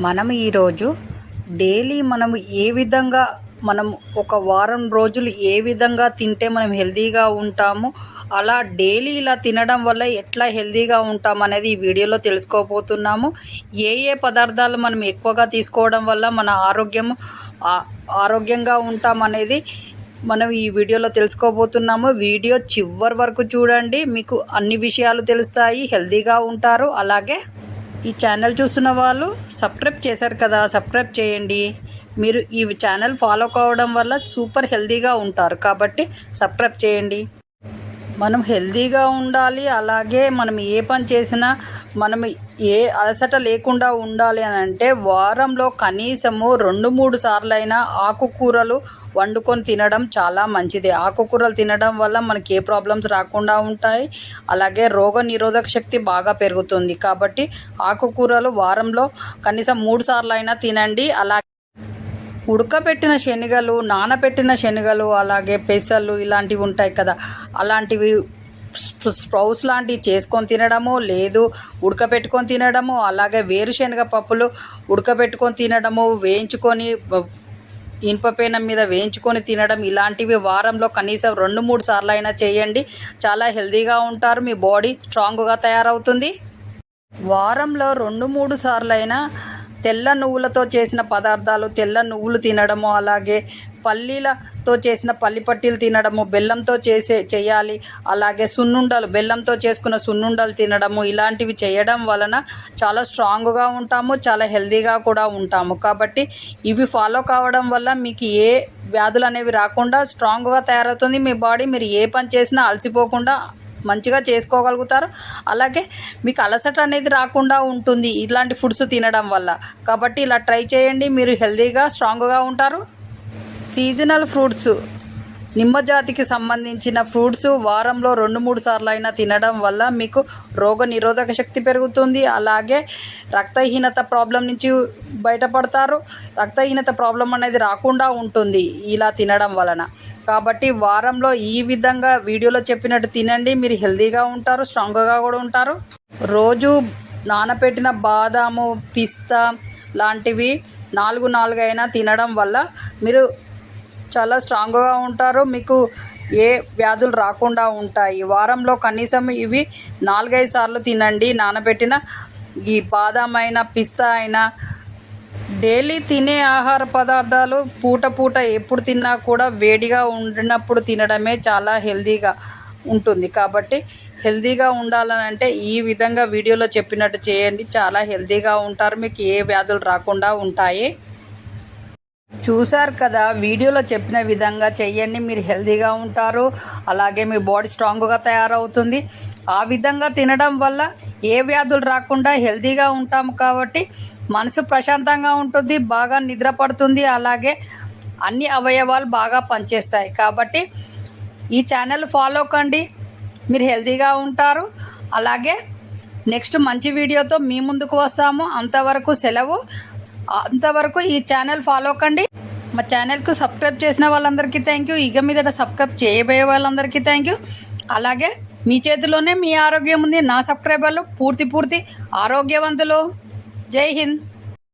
మనం ఈరోజు డైలీ మనము ఏ విధంగా మనం ఒక వారం రోజులు ఏ విధంగా తింటే మనం హెల్తీగా ఉంటాము, అలా డైలీ ఇలా తినడం వల్ల ఎట్లా హెల్తీగా ఉంటాం అనేది ఈ వీడియోలో తెలుసుకోబోతున్నాము. ఏ ఏ పదార్థాలు మనం ఎక్కువగా తీసుకోవడం వల్ల మన ఆరోగ్యంగా ఉంటాం అనేది మనం ఈ వీడియోలో తెలుసుకోబోతున్నాము. వీడియో చివరి వరకు చూడండి, మీకు అన్ని విషయాలు తెలుస్తాయి, హెల్తీగా ఉంటారు. అలాగే ఈ ఛానల్ చూస్తున్న వాళ్ళు సబ్స్క్రైబ్ చేశారు కదా, సబ్స్క్రైబ్ చేయండి. మీరు ఈ ఛానల్ ఫాలో కావడం వల్ల సూపర్ హెల్తీగా ఉంటారు కాబట్టి సబ్స్క్రైబ్ చేయండి. మనం హెల్తీగా ఉండాలి, అలాగే మనం ఏ పని చేసినా మనం ఏ అలసట లేకుండా ఉండాలి అని అంటే వారంలో కనీసము 2-3 సార్లు అయినా ఆకుకూరలు వండుకొని తినడం చాలా మంచిది. ఆకుకూరలు తినడం వల్ల మనకి ఏ ప్రాబ్లమ్స్ రాకుండా ఉంటాయి, అలాగే రోగ నిరోధక శక్తి బాగా పెరుగుతుంది. కాబట్టి ఆకుకూరలు వారంలో కనీసం 3 సార్లు అయినా తినండి. అలాగే ఉడకబెట్టిన శనగలు, నానబెట్టిన శనగలు, అలాగే పెసలు ఇలాంటివి ఉంటాయి కదా, అలాంటివి స్ప్రౌట్స్ లాంటివి చేసుకొని తినడము, లేదు ఉడకబెట్టుకొని తినడము, అలాగే వేరుశనగ పప్పులు ఉడకబెట్టుకొని తినడము, వేయించుకొని ఇనుప మీద వేయించుకొని తినడం, ఇలాంటివి వారంలో కనీసం 2-3 సార్లు అయినా చేయండి. చాలా హెల్తీగా ఉంటారు, మీ బాడీ స్ట్రాంగ్గా తయారవుతుంది. వారంలో 2-3 సార్లు అయినా తెల్ల నువ్వులతో చేసిన పదార్థాలు, తెల్ల నువ్వులు తినడము, అలాగే పల్లీలతో చేసిన పల్లి పట్టీలు తినడము, బెల్లంతో చేయాలి, అలాగే సున్నుండలు, బెల్లంతో చేసుకున్న సున్నుండలు తినడము, ఇలాంటివి చేయడం వలన చాలా స్ట్రాంగ్గా ఉంటాము, చాలా హెల్తీగా కూడా ఉంటాము. కాబట్టి ఇవి ఫాలో కావడం వల్ల మీకు ఏ వ్యాధులు అనేవి రాకుండా స్ట్రాంగ్గా తయారవుతుంది మీ బాడీ. మీరు ఏ పని చేసినా అలసిపోకుండా మంచిగా చేసుకోగలుగుతారు. అలాగే మీకు అలసట అనేది రాకుండా ఉంటుంది ఇలాంటి ఫుడ్స్ తినడం వల్ల. కాబట్టి ఇలా ట్రై చేయండి, మీరు హెల్తీగా స్ట్రాంగ్గా ఉంటారు. సీజనల్ ఫ్రూట్స్, నిమ్మ జాతికి సంబంధించిన ఫ్రూట్స్ వారంలో 2-3 సార్లు అయినా తినడం వల్ల మీకు రోగ నిరోధక శక్తి పెరుగుతుంది. అలాగే రక్తహీనత ప్రాబ్లం నుంచి బయటపడతారు. రక్తహీనత ప్రాబ్లం అనేది రాకుండా ఉంటుంది ఇలా తినడం వలన. కాబట్టి వారంలో ఈ విధంగా వీడియోలో చెప్పినట్టు తినండి, మీరు హెల్తీగా ఉంటారు, స్ట్రాంగ్గా కూడా ఉంటారు. రోజు నానబెట్టిన బాదాము, పిస్తా లాంటివి 4 అయినా తినడం వల్ల మీరు చాలా స్ట్రాంగ్గా ఉంటారు, మీకు ఏ వ్యాధులు రాకుండా ఉంటాయి. వారంలో కనీసం ఇవి 4-5 సార్లు తినండి. నానబెట్టిన ఈ బాదాం అయినా, పిస్తా అయినా. డైలీ తినే ఆహార పదార్థాలు పూట ఎప్పుడు తిన్నా కూడా వేడిగా ఉండినప్పుడు తినడమే చాలా హెల్తీగా ఉంటుంది. కాబట్టి హెల్తీగా ఉండాలని అంటే ఈ విధంగా వీడియోలో చెప్పినట్టు చేయండి, చాలా హెల్తీగా ఉంటారు, మీకు ఏ వ్యాధులు రాకుండా ఉంటాయి. చూశారు కదా, వీడియోలో చెప్పిన విధంగా చేయండి, మీరు హెల్తీగా ఉంటారు, అలాగే మీ బాడీ స్ట్రాంగ్గా తయారవుతుంది. ఆ విధంగా తినడం వల్ల ఏ వ్యాధులు రాకుండా హెల్తీగా ఉంటాము. కాబట్టి మనసు ప్రశాంతంగా ఉంటుంది, బాగా నిద్ర పడుతుంది, అలాగే అన్ని అవయవాలు బాగా పనిచేస్తాయి. కాబట్టి ఈ ఛానల్ ఫాలో కండి, మీరు హెల్తీగా ఉంటారు. అలాగే నెక్స్ట్ మంచి వీడియోతో మీ ముందుకు వస్తాము. అంతవరకు సెలవు. అంతవరకు ఈ ఛానల్ ఫాలో కండి. మా ఛానల్కు సబ్స్క్రైబ్ చేసిన వాళ్ళందరికీ థ్యాంక్ యూ. ఇక మీదట సబ్స్క్రైబ్ చేయబోయే వాళ్ళందరికీ థ్యాంక్ యూ. అలాగే మీ చేతిలోనే మీ ఆరోగ్యం ఉంది. నా సబ్స్క్రైబర్లు పూర్తి ఆరోగ్యవంతులు. జై హింద్.